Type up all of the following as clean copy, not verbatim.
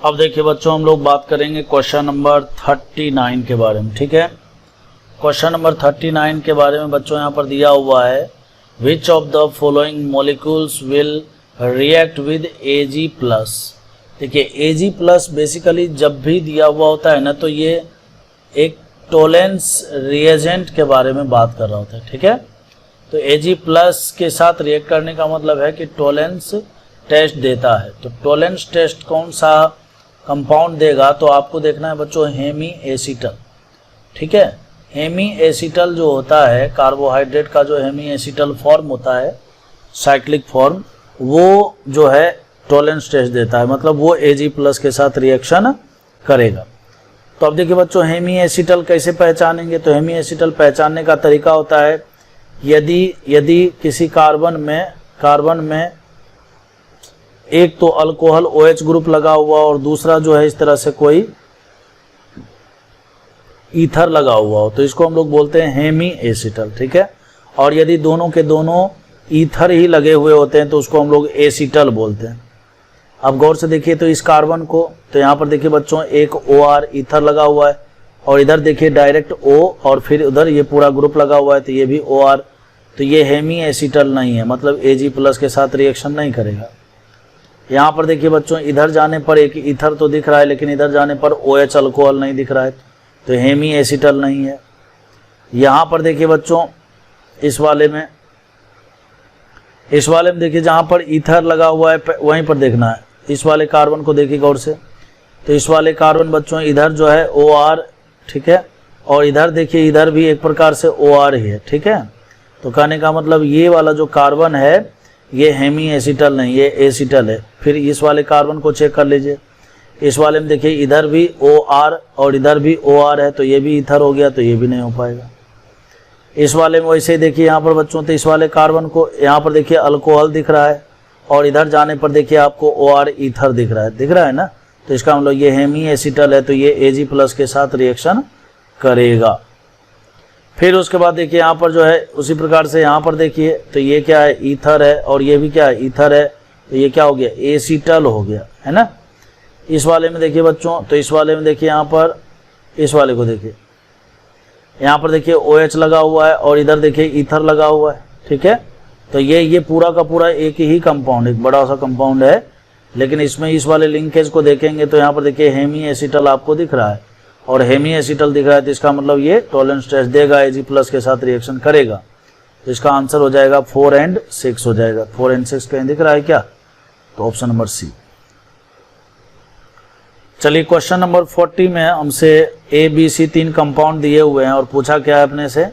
अब देखिए बच्चों, हम लोग बात करेंगे क्वेश्चन नंबर 39 के बारे में। ठीक है, क्वेश्चन नंबर 39 के बारे में बच्चों यहाँ पर दिया हुआ है, which of the following molecules will react with Ag+। देखिए Ag+ बेसिकली जब भी दिया हुआ होता है ना, तो ये एक टोलेंस रिएजेंट के बारे में बात कर रहा होता है। ठीक है, तो Ag+ के साथ रिएक्ट करने का मतलब है कि टोलेंस टेस्ट देता है। तो टोलेंस टेस्ट कौन सा कंपाउंड देगा, तो आपको देखना है बच्चों हेमी एसीटल। ठीक है, हेमी एसीटल जो होता है कार्बोहाइड्रेट का, जो हेमी एसीटल फॉर्म होता है साइक्लिक फॉर्म, वो जो है टोलेंस टेस्ट देता है, मतलब वो Ag+ के साथ रिएक्शन करेगा। तो अब देखिए बच्चों, हेमी एसीटल कैसे पहचानेंगे, तो हेमी एसीटल पहचानने का तरीका होता है, यदि किसी कार्बन में एक तो अल्कोहल OH ग्रुप लगा हुआ और दूसरा जो है इस तरह से कोई ईथर लगा हुआ हो, तो इसको हम लोग बोलते हैं हेमी एसीटल। ठीक है, और यदि दोनों के दोनों ईथर ही लगे हुए होते हैं तो उसको हम लोग एसीटल बोलते हैं। अब गौर से देखिए तो इस कार्बन को, तो यहाँ पर देखिए बच्चों एक OR ईथर लगा हुआ है, और इधर देखिए डायरेक्ट O और फिर उधर ये पूरा ग्रुप लगा हुआ है, तो ये भी OR, तो ये हेमी एसीटल नहीं है, मतलब Ag+ के साथ रिएक्शन नहीं करेगा। यहाँ पर देखिए बच्चों, इधर जाने पर एक ईथर तो दिख रहा है, लेकिन इधर जाने पर OH अल्कोहल नहीं दिख रहा है, तो हेमी एसीटल नहीं है। यहाँ पर देखिए बच्चों, इस वाले में देखिए जहाँ पर ईथर लगा हुआ है वहीं पर देखना है, इस वाले कार्बन को देखिए गौर से, तो इस वाले कार्बन बच्चों इधर जो है OR, ठीक है, और इधर देखिए इधर भी एक प्रकार से OR ही है। ठीक है, तो कहने का मतलब ये वाला जो कार्बन है ये हेमी एसीटल नहीं, ये एसीटल है। फिर इस वाले कार्बन को चेक कर लीजिए, इस वाले में देखिए इधर भी OR और इधर भी OR है, तो ये भी ईथर हो गया, तो ये भी नहीं हो पाएगा। इस वाले में वैसे ही देखिए यहाँ पर बच्चों, तो इस वाले कार्बन को यहाँ पर देखिए अल्कोहल दिख रहा है, और इधर जाने पर देखिए आपको OR ईथर दिख रहा है ना, तो इसका मतलब ये हेमी एसीटल है, तो ये Ag+ के साथ रिएक्शन करेगा। फिर उसके बाद देखिए यहाँ पर जो है उसी प्रकार से यहाँ पर देखिए, तो ये क्या है, ईथर है, और ये भी क्या है, ईथर है, तो ये क्या हो गया, एसीटल हो गया, है ना। इस वाले में देखिए बच्चों, तो इस वाले में देखिए यहाँ पर, इस वाले को देखिए, यहाँ पर देखिए OH लगा हुआ है और इधर देखिए ईथर लगा हुआ है। ठीक है, तो ये पूरा का पूरा एक ही कंपाउंड, एक बड़ा सा कंपाउंड है, लेकिन इसमें इस वाले लिंकेज को देखेंगे तो यहाँ पर देखिए हेमी एसीटल आपको दिख रहा है, और हेमी एसीटल दिख रहा है, तो इसका मतलब ये टोलेंस टेस्ट देगा, Ag+ के साथ रिएक्शन करेगा। तो इसका आंसर हो जाएगा 4 और 6 हो जाएगा। 4 और 6 कहीं दिख रहा है क्या, तो ऑप्शन नंबर C। चलिए क्वेश्चन नंबर 40 में हमसे ABC 3 कंपाउंड दिए हुए हैं, और पूछा क्या है अपने से,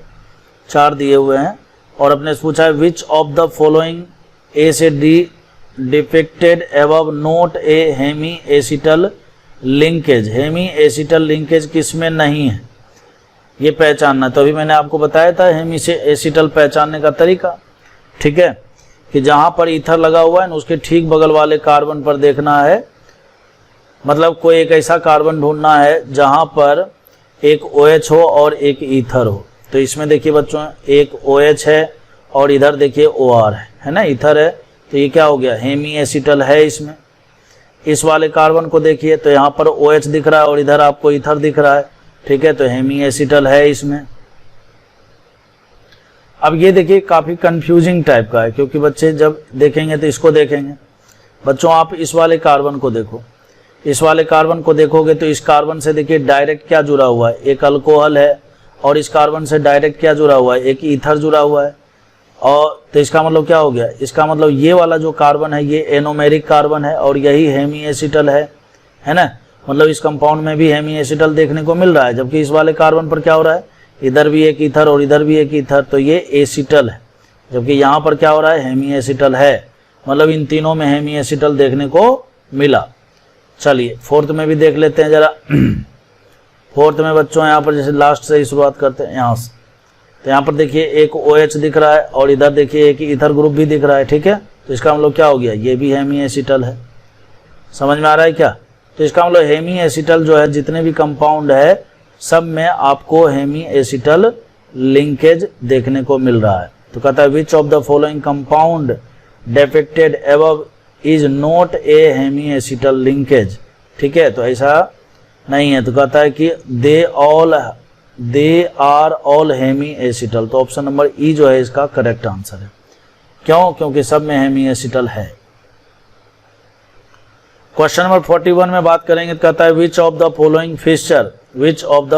4 दिए हुए हैं, और अपने से पूछा है which of the following A से D depicted above not a Hemy acetal linkage. Hemy acetal linkage किसमें नहीं है, ये पहचानना। तो अभी मैंने आपको बताया था हेमी से एसीटल पहचानने का तरीका। ठीक है, कि जहां पर ईथर लगा हुआ है ना, उसके ठीक बगल वाले कार्बन पर देखना है, मतलब कोई एक ऐसा कार्बन ढूंढना है जहां पर एक OH हो और एक ईथर हो। तो इसमें देखिए बच्चों एक OH है और इधर देखिए OR है ना, ईथर है, तो ये क्या हो गया, हेमी एसीटल है इसमें। इस वाले कार्बन को देखिए, तो यहाँ पर OH दिख रहा है और इधर आपको ईथर दिख रहा है। ठीक है, तो हेमी एसीटल है इसमें। अब ये देखिए काफी कंफ्यूजिंग टाइप का है, क्योंकि बच्चे जब देखेंगे तो इसको देखेंगे। बच्चों आप इस वाले कार्बन को देखो, इस वाले कार्बन को देखोगे तो इस कार्बन से देखिए डायरेक्ट क्या जुड़ा हुआ है, एक अल्कोहल है, और इस कार्बन से डायरेक्ट क्या जुड़ा हुआ है, एक ईथर जुड़ा हुआ है। और तो इसका मतलब क्या हो गया, इसका मतलब ये वाला जो कार्बन है ये एनोमेरिक कार्बन है, और यही हेमी एसीटल है ना। मतलब इस कंपाउंड में भी हेमी एसीटल देखने को मिल रहा है, जबकि इस वाले कार्बन पर क्या हो रहा है, इधर भी एक ईथर और इधर भी एक ईथर, तो ये एसीटल है, जबकि यहाँ पर क्या हो रहा है, हेमी एसीटल है। मतलब इन तीनों में हेमी एसीटल देखने को मिला। चलिए 4th में भी देख लेते हैं जरा। 4th में बच्चों यहाँ पर जैसे लास्ट से ही शुरुआत करते हैं, यहाँ से, तो यहाँ पर देखिए एक OH दिख रहा है और इधर देखिए एक ईथर ग्रुप भी दिख रहा है। ठीक है, तो इसका मतलब क्या हो गया, ये भी हेमी एसीटल है। समझ में आ रहा है क्या, तो इसका मतलब हेमी एसीटल जो है, जितने भी कंपाउंड है सब में आपको हेमी एसीटल लिंकेज देखने को मिल रहा है। तो कहता है which of the following compound depicted above is not a Hemy acetal linkage. ठीक है, तो ऐसा नहीं है। तो कहता है कि they are all hemi acetal, तो ऑप्शन नंबर ई जो है इसका करेक्ट आंसर है। क्यों? क्योंकि सब में हेमी एसिटल है। क्वेश्चन नंबर 41 में बात करेंगे, तो कहता है which of the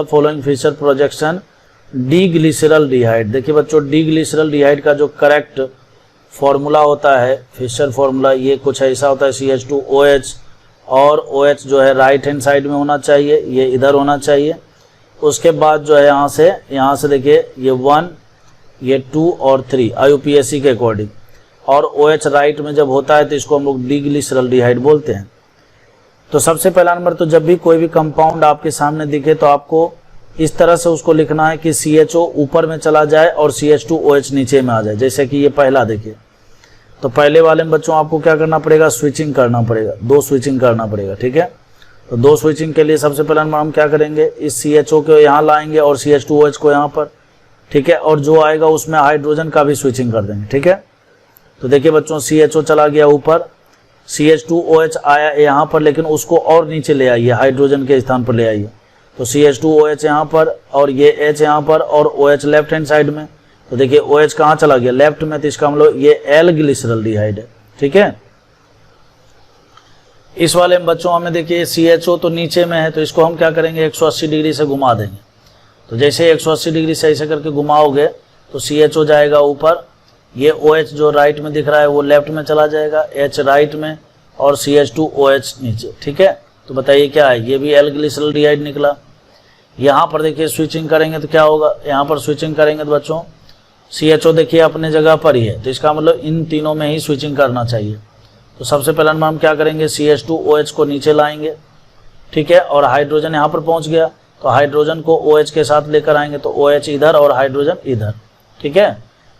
following Fischer projection D glyceraldehyde. देखिए बच्चों, डीग्लिसरल्डिहाइड का जो करेक्ट फॉर्मूला होता है, फिशर फॉर्मूला, ये कुछ ऐसा होता है CH2OH, और OH जो है राइट हैंड साइड में होना चाहिए, ये इधर होना चाहिए। उसके बाद जो है यहाँ से देखिए ये 1, ये 2 और 3 IUPAC के अकॉर्डिंग, और OH राइट में जब होता है तो इसको हम लोग डीग्लिसरल्डिहाइड बोलते हैं। तो सबसे पहला नंबर, तो जब भी कोई भी कंपाउंड आपके सामने दिखे तो आपको इस तरह से उसको लिखना है कि CHO ऊपर में चला जाए और CH2OH नीचे में आ जाए। जैसे कि ये पहला देखिए, तो पहले वाले में बच्चों आपको क्या करना पड़ेगा, स्विचिंग करना पड़ेगा, 2 स्विचिंग करना पड़ेगा। ठीक है, तो 2 स्विचिंग के लिए सबसे पहला नंबर हम क्या करेंगे, इस CHO को यहाँ लाएंगे और CH2OH को यहाँ पर। ठीक है, और जो आएगा उसमें हाइड्रोजन का भी स्विचिंग कर देंगे। ठीक है, तो देखिए बच्चों, CHO चला गया ऊपर, CH2OH आया यहाँ पर, लेकिन उसको और नीचे ले आइए, हाइड्रोजन के स्थान पर ले आइए। तो CH2OH यहाँ पर, और ये H यहाँ पर, और OH लेफ्ट हैंड साइड में। तो देखिए OH कहाँ चला गया, लेफ्ट में, तो इसका मतलब ये L-ग्लिसरल्डिहाइड है। ठीक है, इस वाले में बच्चों हमें देखिए CHO तो नीचे में है, तो इसको हम क्या करेंगे, 180 डिग्री से घुमा देंगे। तो जैसे 180 डिग्री से ऐसे करके घुमाओगे तो CHO जाएगा ऊपर, ये OH जो राइट में दिख रहा है वो लेफ्ट में चला जाएगा, H राइट में, और CH2OH नीचे। ठीक है, तो बताइए क्या है, ये भी L-ग्लिसरल्डिहाइड निकला। यहाँ पर देखिए स्विचिंग करेंगे तो क्या होगा, यहाँ पर स्विचिंग करेंगे तो बच्चों CHO देखिए अपने जगह पर ही है, तो इसका मतलब इन तीनों में ही स्विचिंग करना चाहिए। तो सबसे पहला नंबर हम क्या करेंगे, CH2OH को नीचे लाएंगे। ठीक है, और हाइड्रोजन यहाँ पर पहुँच गया, तो हाइड्रोजन को OH के साथ लेकर आएंगे, तो OH इधर और हाइड्रोजन इधर। ठीक है,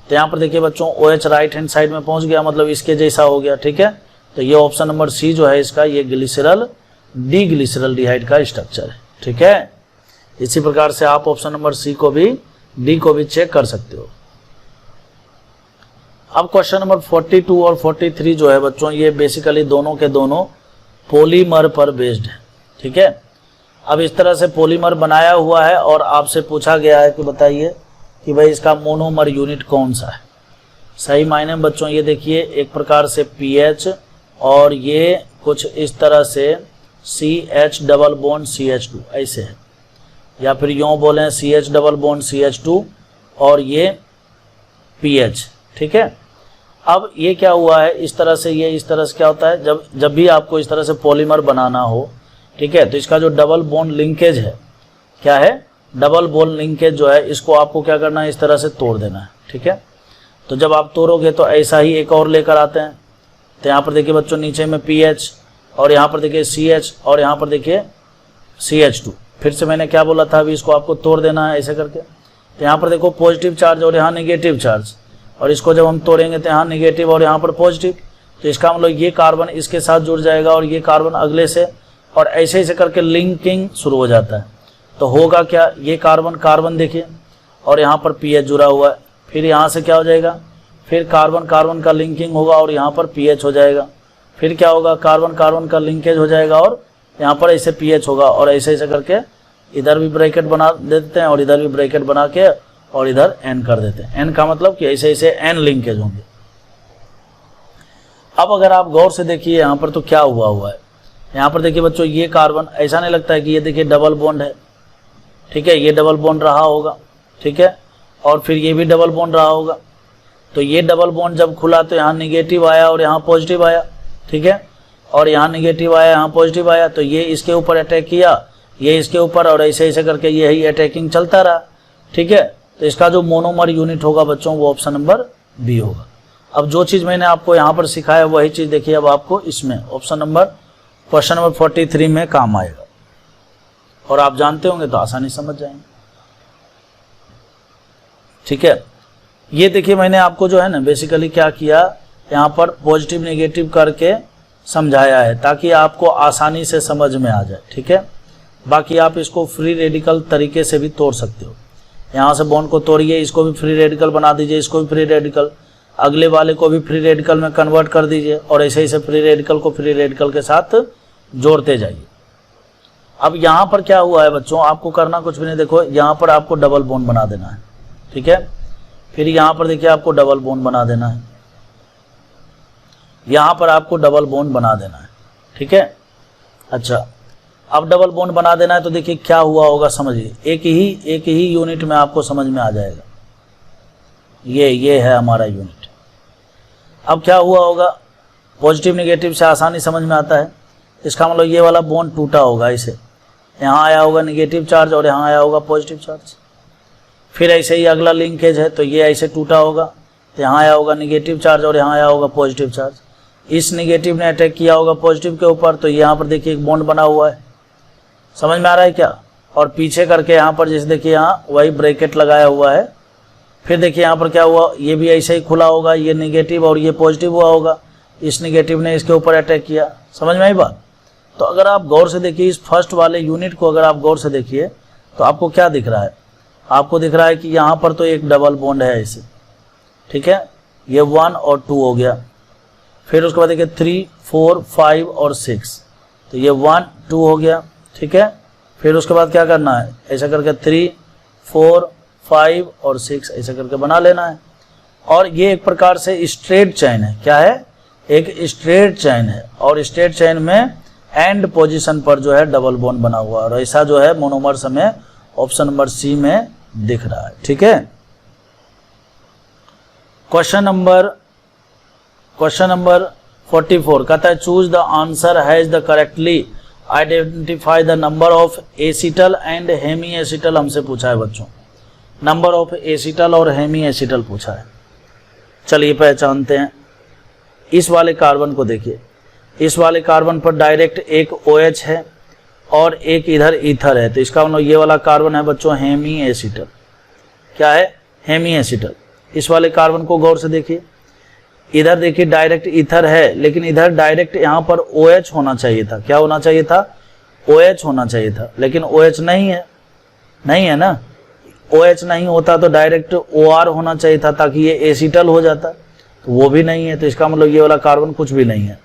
तो यहाँ पर देखिए बच्चों OH राइट हैंड साइड में पहुँच गया, मतलब इसके जैसा हो गया। ठीक है, तो ये ऑप्शन नंबर सी जो है इसका, ये डीग्लिसरल्डिहाइड का स्ट्रक्चर है। ठीक है, इसी प्रकार से आप ऑप्शन नंबर सी को भी, डी को भी चेक कर सकते हो। अब क्वेश्चन नंबर 42 और 43 जो है बच्चों, ये बेसिकली दोनों के दोनों पॉलीमर पर बेस्ड है। ठीक है, अब इस तरह से पॉलीमर बनाया हुआ है और आपसे पूछा गया है कि बताइए कि भाई इसका मोनोमर यूनिट कौन सा है। सही मायने में बच्चों ये देखिए, एक प्रकार से PH, और ये कुछ इस तरह से CH डबल बॉन्ड CH2 ऐसे है, या फिर यूँ बोलें CH डबल बॉन्ड CH2 और ये PH। ठीक है, अब ये क्या हुआ है, इस तरह से, ये इस तरह से क्या होता है, जब भी आपको इस तरह से पॉलीमर बनाना हो, ठीक है, तो इसका जो डबल बॉन्ड लिंकेज है, क्या है, डबल बॉन्ड लिंकेज जो है, इसको आपको क्या करना है, इस तरह से तोड़ देना है। ठीक है, तो जब आप तोड़ोगे तो ऐसा ही एक और लेकर आते हैं। तो यहाँ पर देखिए बच्चों, नीचे में PH, और यहाँ पर देखिए CH, और यहाँ पर देखिए CH2। फिर से मैंने क्या बोला था, अभी इसको आपको तोड़ देना है ऐसे करके। तो यहाँ पर देखो पॉजिटिव चार्ज और यहाँ नेगेटिव चार्ज, और इसको जब हम तोड़ेंगे तो यहाँ नेगेटिव और यहाँ पर पॉजिटिव, तो इसका मतलब ये कार्बन इसके साथ जुड़ जाएगा और ये कार्बन अगले से, और ऐसे ऐसे करके लिंकिंग शुरू हो जाता है। तो होगा क्या, ये कार्बन कार्बन देखिए, और यहाँ पर PH जुड़ा हुआ है, फिर यहाँ से क्या हो जाएगा, फिर कार्बन कार्बन का लिंकिंग होगा और यहाँ पर PH हो जाएगा, फिर क्या होगा, कार्बन कार्बन का लिंकेज हो जाएगा और यहाँ पर ऐसे PH होगा, और ऐसे ऐसे करके इधर भी ब्रैकेट बना देते हैं और इधर भी ब्रैकेट बना के और इधर N कर देते हैं। N का मतलब कि ऐसे ऐसे N लिंकेज होंगे। अब अगर आप गौर से देखिए यहाँ पर, तो क्या हुआ है, यहाँ पर देखिए बच्चों, ये कार्बन ऐसा नहीं लगता है कि ये देखिए डबल बॉन्ड है। ठीक है, ये डबल बॉन्ड रहा होगा। ठीक है, और फिर ये भी डबल बॉन्ड रहा होगा। तो ये डबल बॉन्ड जब खुला तो यहाँ निगेटिव आया और यहाँ पॉजिटिव आया। ठीक है, और यहाँ निगेटिव आया, यहाँ पॉजिटिव आया, तो ये इसके ऊपर अटैक किया, ये इसके ऊपर, और ऐसे ऐसे करके यही अटैकिंग चलता रहा। ठीक है, तो इसका जो मोनोमर यूनिट होगा बच्चों, वो ऑप्शन नंबर बी होगा। अब जो चीज़ मैंने आपको यहाँ पर सिखाया वही चीज़ देखिए अब आपको इसमें ऑप्शन नंबर, क्वेश्चन नंबर 43 में काम आएगा, और आप जानते होंगे तो आसानी समझ जाएंगे। ठीक है, ये देखिए मैंने आपको जो है ना बेसिकली क्या किया, यहाँ पर पॉजिटिव नेगेटिव करके समझाया है ताकि आपको आसानी से समझ में आ जाए। ठीक है, बाकी आप इसको फ्री रेडिकल तरीके से भी तोड़ सकते हो। यहाँ से बॉन्ड को तोड़िए, इसको भी फ्री रेडिकल बना दीजिए, इसको भी फ्री रेडिकल, अगले वाले को भी फ्री रेडिकल में कन्वर्ट कर दीजिए, और ऐसे ऐसे फ्री रेडिकल को फ्री रेडिकल के साथ जोड़ते जाइए। अब यहाँ पर क्या हुआ है बच्चों, आपको करना कुछ भी नहीं, देखो यहाँ पर आपको डबल बॉन्ड बना देना है, ठीक है। फिर यहाँ पर देखिए आपको डबल बॉन्ड बना देना है, यहाँ पर आपको डबल बॉन्ड बना देना है, ठीक है। अच्छा, अब डबल बॉन्ड बना देना है तो देखिए क्या हुआ होगा, समझिए एक ही यूनिट में आपको समझ में आ जाएगा। ये है हमारा यूनिट। अब क्या हुआ होगा, पॉजिटिव नेगेटिव से आसानी समझ में आता है। इसका मतलब ये वाला बॉन्ड टूटा होगा, इसे यहाँ आया होगा नेगेटिव चार्ज और यहाँ आया होगा पॉजिटिव चार्ज। फिर ऐसे ही अगला लिंकेज है तो ये ऐसे टूटा होगा, तो यहाँ आया होगा नेगेटिव चार्ज और यहाँ आया होगा पॉजिटिव चार्ज। इस नेगेटिव ने अटैक किया होगा पॉजिटिव के ऊपर, तो यहाँ पर देखिए एक बॉन्ड बना हुआ है, समझ में आ रहा है क्या। और पीछे करके यहाँ पर जैसे देखिए यहाँ वही ब्रैकेट लगाया हुआ है। फिर देखिए यहाँ पर क्या हुआ, ये भी ऐसे ही खुला होगा, ये नेगेटिव और ये पॉजिटिव हुआ होगा, इस नेगेटिव ने इसके ऊपर अटैक किया, समझ में आई बात। तो अगर आप गौर से देखिए इस फर्स्ट वाले यूनिट को, अगर आप गौर से देखिए तो आपको क्या दिख रहा है, आपको दिख रहा है कि यहाँ पर तो एक डबल बॉन्ड है ऐसे, ठीक है। ये 1 और 2 हो गया। फिर उसके बाद देखिए 3, 4, 5 और 6, तो ये 1, 2 हो गया, ठीक है। फिर उसके बाद क्या करना है, ऐसा करके 3, 4, 5 और 6 ऐसा करके बना लेना है। और ये एक प्रकार से स्ट्रेट चेन है, क्या है, एक स्ट्रेट चेन है। और स्ट्रेट चेन में एंड पोजीशन पर जो है डबल बॉन्ड बना हुआ है, और ऐसा जो है मोनोमर्स हमें ऑप्शन नंबर सी में दिख रहा है, ठीक है। क्वेश्चन नंबर 44 कहता है choose the answer has the correctly identify the number of acetal and hemi acetal हमसे पूछा है बच्चों, नंबर ऑफ एसिटल और हेमी एसिटल पूछा है। चलिए पहचानते हैं। इस वाले कार्बन को देखिए, इस वाले कार्बन पर डायरेक्ट एक OH है और एक इधर ईथर है, तो इसका मतलब ये वाला कार्बन है बच्चों हेमी एसिटल। क्या है, हेमी एसिटल। इस वाले कार्बन को गौर से देखिए, इधर देखिए डायरेक्ट ईथर है, लेकिन इधर डायरेक्ट यहाँ पर OH होना चाहिए था। क्या होना चाहिए था, OH होना चाहिए था, लेकिन OH नहीं है, नहीं है ना। OH नहीं होता तो डायरेक्ट OR होना चाहिए था ताकि ये एसिटल हो जाता, तो वो भी नहीं है, तो इसका मतलब ये वाला कार्बन कुछ भी नहीं है।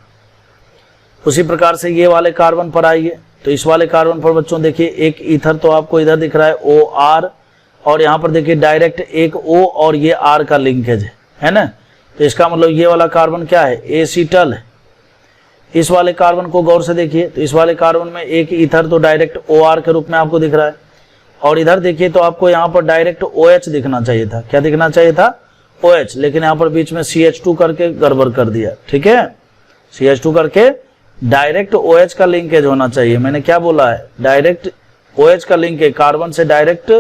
उसी प्रकार से ये वाले कार्बन पर आइए, तो इस वाले कार्बन पर बच्चों देखिए एक ईथर तो आपको इधर दिख रहा है OR, और यहाँ पर देखिए डायरेक्ट एक O और ये R का लिंकेज है ना, तो इसका मतलब ये वाला कार्बन क्या है, एसिटल है। इस वाले कार्बन को गौर से देखिए, तो इस वाले कार्बन में एक ईथर तो डायरेक्ट OR के रूप में आपको दिख रहा है, और इधर देखिए तो आपको यहाँ पर डायरेक्ट OH दिखना चाहिए था। क्या दिखना चाहिए था, OH, लेकिन यहाँ पर बीच में CH2 करके गड़बड़ कर दिया, ठीक है। CH2 करके डायरेक्ट OH का लिंकेज होना चाहिए। मैंने क्या बोला है, डायरेक्ट OH का लिंकेज, कार्बन से डायरेक्ट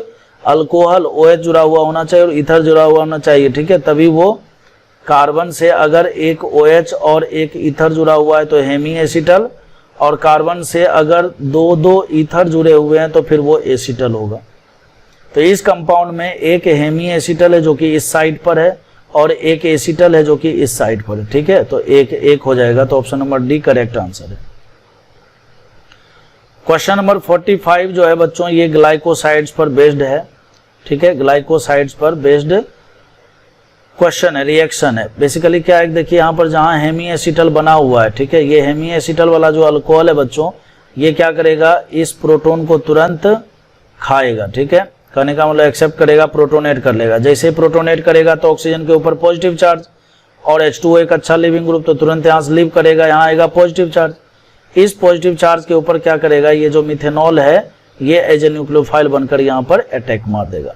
अल्कोहल OH जुड़ा हुआ होना चाहिए और ईथर जुड़ा हुआ होना चाहिए, ठीक है। तभी वो कार्बन से अगर एक OH और एक ईथर जुड़ा हुआ है तो हेमी एसिटल, और कार्बन से अगर दो ईथर जुड़े हुए हैं तो फिर वो एसिटल होगा। तो इस कंपाउंड में एक हेमी एसिटल है जो कि इस साइड पर है, और एक एसिटल है जो कि इस साइड पर है, ठीक है। तो एक हो जाएगा, तो option number D correct answer है। क्वेश्चन नंबर 45 जो है बच्चों ये ग्लाइकोसाइड्स पर बेस्ड है, ठीक है। ग्लाइकोसाइड्स पर बेस्ड क्वेश्चन है, रिएक्शन है। बेसिकली क्या है, देखिए यहाँ पर जहाँ हेमी एसिटल बना हुआ है, ठीक है, ये हेमी एसिटल वाला जो अल्कोहल है बच्चों, ये क्या करेगा, इस प्रोटोन को तुरंत खाएगा, ठीक है। कहने का मतलब एक्सेप्ट करेगा, प्रोटोनेट कर लेगा। जैसे प्रोटोनेट करेगा तो ऑक्सीजन के ऊपर पॉजिटिव चार्ज, और H2O एक अच्छा लिविंग ग्रुप, तो तुरंत यहाँ से लीव करेगा, यहाँ आएगा पॉजिटिव चार्ज। इस पॉजिटिव चार्ज के ऊपर क्या करेगा, ये जो मिथेनॉल है ये एज ए न्यूक्लियोफाइल बनकर यहाँ पर अटैक मार देगा।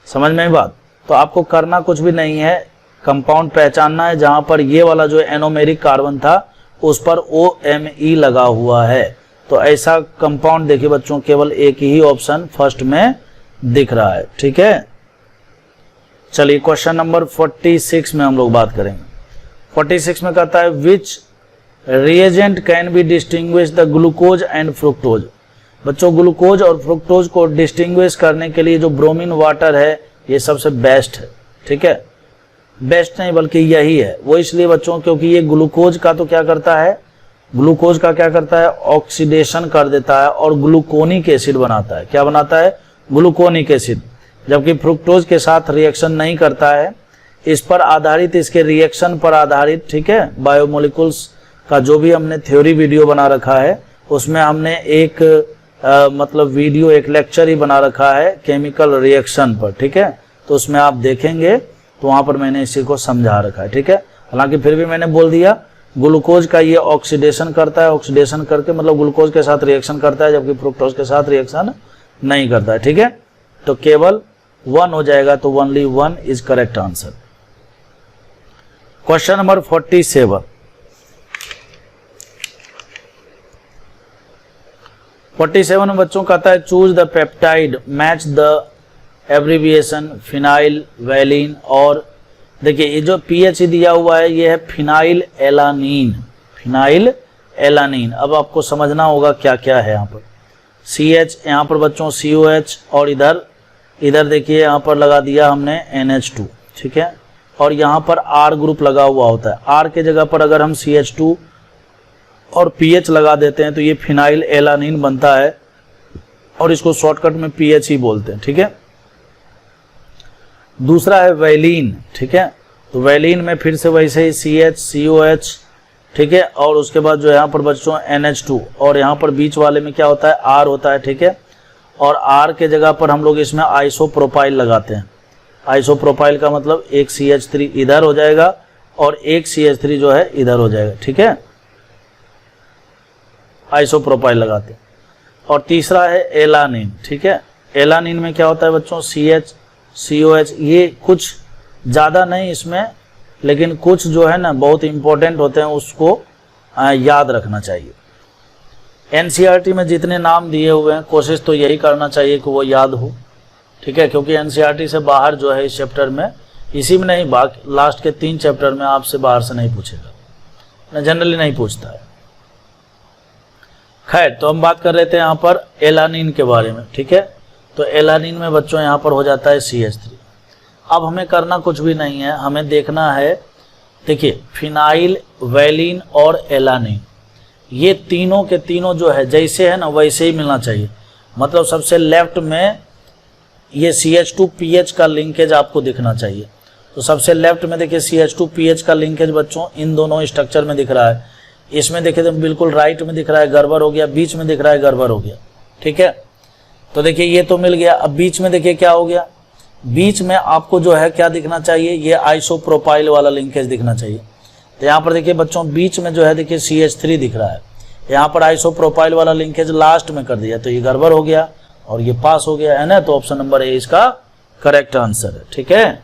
समझ में बात। तो आपको करना कुछ भी नहीं है, कंपाउंड पहचानना है जहां पर ये वाला जो एनोमेरिक कार्बन था उस पर OMe लगा हुआ है। तो ऐसा कंपाउंड देखिए बच्चों केवल एक ही ऑप्शन फर्स्ट में दिख रहा है, ठीक है। चलिए क्वेश्चन नंबर 46 में हम लोग बात करेंगे। 46 में कहता है which reagent can be distinguish the glucose and fructose. बच्चों ग्लूकोज और फ्रुक्टोज को डिस्टिंग्विश करने के लिए जो ब्रोमीन वाटर है ये सबसे बेस्ट है, ठीक है। बेस्ट नहीं बल्कि यही है वो, इसलिए बच्चों क्योंकि ये ग्लूकोज का तो क्या करता है, ग्लूकोज का क्या करता है, ऑक्सीडेशन कर देता है और ग्लूकोनिक एसिड बनाता है। क्या बनाता है, ग्लूकोनिक एसिड। जबकि फ्रुक्टोज के साथ रिएक्शन नहीं करता है। इस पर आधारित, इसके रिएक्शन पर आधारित, ठीक है, बायोमोलिकुल्स का जो भी हमने थ्योरी वीडियो बना रखा है उसमें हमने एक मतलब वीडियो एक लेक्चर ही बना रखा है केमिकल रिएक्शन पर, ठीक है। तो उसमें आप देखेंगे तो वहाँ पर मैंने इसी को समझा रखा है, ठीक है। हालांकि फिर भी मैंने बोल दिया ग्लूकोज का ये ऑक्सीडेशन करता है, ऑक्सीडेशन करके मतलब ग्लूकोज के साथ रिएक्शन करता है, जबकि फ्रुक्टोज के साथ रिएक्शन नहीं करता है, ठीक है। तो केवल 1 हो जाएगा, तो only 1 is correct answer. Question number 47। 47 में बच्चों कहता है choose the peptide match the abbreviation phenyl valine. और देखिए ये जो पीएच दिया हुआ है ये है फिनाइल एलानीन, फिनाइल एलानीन। अब आपको समझना होगा क्या क्या है यहाँ पर। CH यहाँ पर बच्चों COH, और इधर देखिए यहाँ पर लगा दिया हमने NH2, ठीक है। और यहाँ पर R ग्रुप लगा हुआ होता है। R के जगह पर अगर हम CH2 और PH लगा देते हैं तो ये फिनाइल एलानीन बनता है, और इसको शॉर्टकट में PH ही बोलते हैं, ठीक है। दूसरा है वैलीन, ठीक है। तो वैलीन में फिर से वैसे ही CH COH, ठीक है। और उसके बाद जो यहाँ पर बच्चों NH2, और यहाँ पर बीच वाले में क्या होता है R होता है, ठीक है। और R के जगह पर हम लोग इसमें आइसोप्रोपाइल लगाते हैं। आइसोप्रोपाइल का मतलब एक CH3 इधर हो जाएगा और एक CH3 जो है इधर हो जाएगा, ठीक है। आइसोप्रोपाइल लगाते हैं। और तीसरा है एलानीन, ठीक है। एलानीन में क्या होता है बच्चों CH COH, ये कुछ ज़्यादा नहीं इसमें, लेकिन कुछ जो है ना बहुत इंपॉर्टेंट होते हैं, उसको याद रखना चाहिए। NCERT में जितने नाम दिए हुए हैं कोशिश तो यही करना चाहिए कि वो याद हो, ठीक है। क्योंकि NCERT से बाहर जो है इस चैप्टर में, इसी में नहीं, बाकी लास्ट के 3 चैप्टर में आपसे बाहर से नहीं पूछेगा, ना जनरली नहीं पूछता है। खैर, तो हम बात कर रहे थे यहाँ पर एलानीन के बारे में, ठीक है। तो एलानीन में बच्चों यहाँ पर हो जाता है CH3। अब हमें करना कुछ भी नहीं है, हमें देखना है, देखिए फिनाइल वैलीन और एलानीन ये तीनों के तीनों जो है जैसे है ना वैसे ही मिलना चाहिए। मतलब सबसे लेफ्ट में ये CH2PH का लिंकेज आपको दिखना चाहिए। तो सबसे लेफ्ट में देखिए CH2PH का लिंकेज बच्चों इन दोनों स्ट्रक्चर में दिख रहा है। इसमें देखिए तो बिल्कुल राइट में दिख रहा है, गड़बड़ हो गया। बीच में दिख रहा है, गड़बड़ हो गया, ठीक है। तो देखिए ये तो मिल गया। अब बीच में देखिए क्या हो गया, बीच में आपको जो है क्या दिखना चाहिए, ये आइसोप्रोपाइल वाला लिंकेज दिखना चाहिए। तो यहाँ पर देखिए बच्चों बीच में जो है देखिए CH3 दिख रहा है, यहाँ पर आइसोप्रोपाइल वाला लिंकेज लास्ट में कर दिया, तो ये गड़बड़ हो गया और ये पास हो गया है ना। तो ऑप्शन नंबर ए इसका करेक्ट आंसर है, ठीक है।